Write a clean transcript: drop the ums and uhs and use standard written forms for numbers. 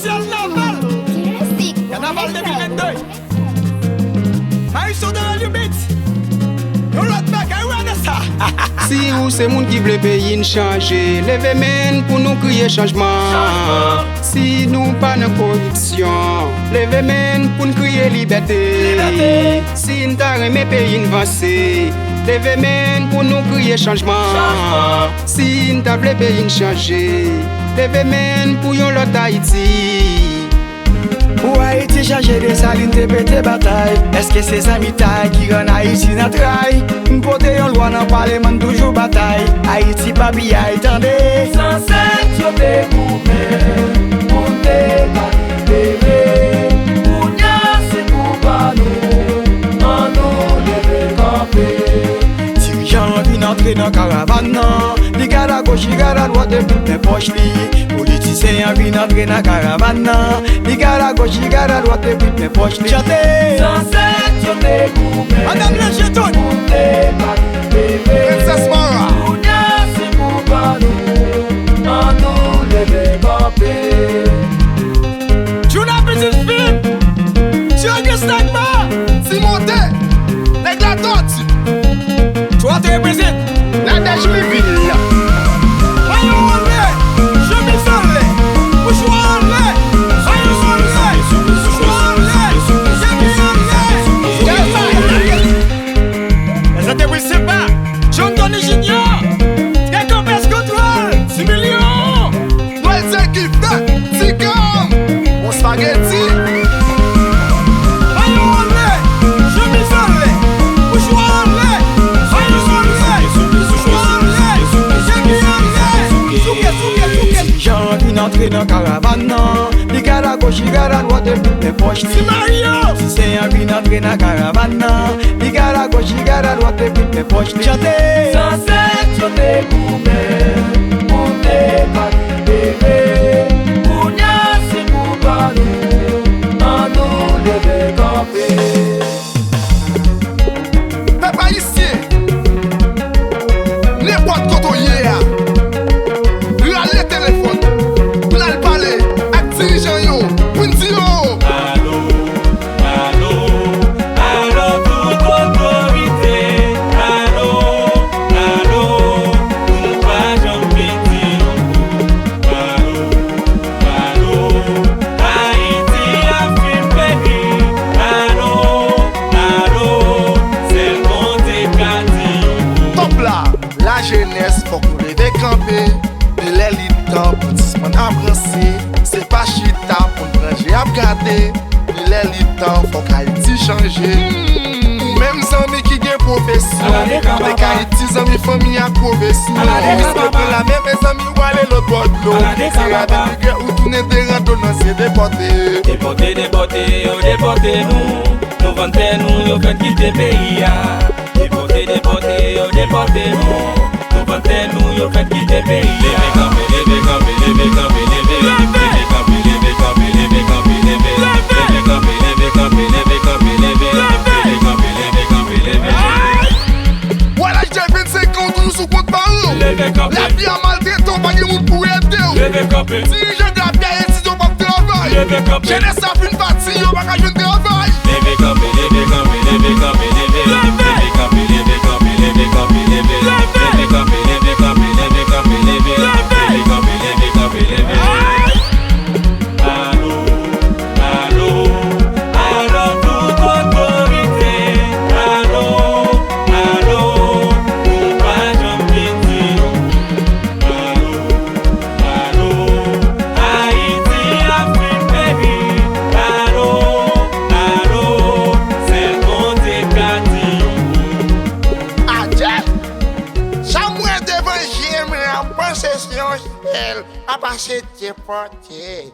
spécial Naval. Naval 2022. Maïs de la limite. Yon lot mec, yon de ça. Si ou se moun ki vle peyi n chanje, leve men pou nou kriye chanjman. Si nou pa nan korupsyon, leve men pou nou kriye liberté. Si n ta reme peyi n vanse, leve men pou nou kriye chanjman. Si n ta vle peyi n chanje, leve men pou yon lot Haïti. Ou Haïti chanje de salin te pete batay. Eske se zamitay ki ren Haïti nan tray. Mpote yon lwa nan parleman toujou batay. Haïti pa biyay tande. Sans set yo te koupe, moun te kalibere. Kounya se koupa nou, an nou leve kampe. Dirijan vin entre nan karavan nan. Li gada gauche, li gada droite, tout men poche li. Politisyen vin entre nan karavan nan. Li gada gauche, li gada droite, tout men poche li. Chante! Sans set yo te koupe, Madame le Jeton, moun te kalibere. Princess Mara, Kounya se koupa nou, an nou leve kampe. Juna Business Film, Jurgen Stagma, Simonte, nèg la doti, tu vas te représenter. Nadège Miville, Maillot en l'air, chemise en l'air, mouchoir en l'air, maillot en l'air, mouchoir en l'air, chemise en l'air. Les entreprises c'est pas John Tony Junior, Récompense Control, 6 millions. Noël Zekifte, Ticam, mon spaghetti, Maillot en l'air, chemise en l'air, mouchoir en l'air, maillot en l'air, mouchoir en l'air, chemise en l'air. Souke. Jean vin entre dans caravane nan. Li gada gauche, li gada droite, tout men poche li. Mario. Si c'est un vin entre dans caravane nan. Li gada gauche, li gada droite, tout men poche li. Chante. Sans set yo te koupe, moun te kalibere. Kounya se koupa nou, an nou leve kampe. peuple haïtien, n'importe koto yé a, râle téléphone, pour aller parler ak dirigeant yo, pour nous dire yo. Allô, toute autorité. Allô, nous pas jamais dire. Allô, Haïti a fait périr. Allô, c'est le monde éclaté. Top là, la jeunesse faut qu'on leve camper. De l'élite temps pour disman avancer. C'est pas chita pour nous ranger à regarder. De l'élite temps faut qu'Haïti changer. Même zami qui gen profession. Avec Haïti zami famille à profession. Respecter la même zami ou aller l'autre bord de l'eau. C'est avec que ou tourner des randonnées c'est déporté. Déportez nous. Nous vantez nous, yo fait quitter pays. Déportez nous. Nous vantez nous, yo fait quitter pays. Voilà, j'ai 25 ans, nous sous compte par an. La vie a maltraité, on pas de monde pour aider. Dirigeant de la vie Haïti, on pas de travail. Jeunesse a fait une partie, on pas de travail. Allô, toute autorité. Allô, nous pas jamais dire. Allô, Haïti a fait périr. Allô, c'est le monde éclaté. Adjel, Samuel devant j'aime en possession, elle a passé déporté.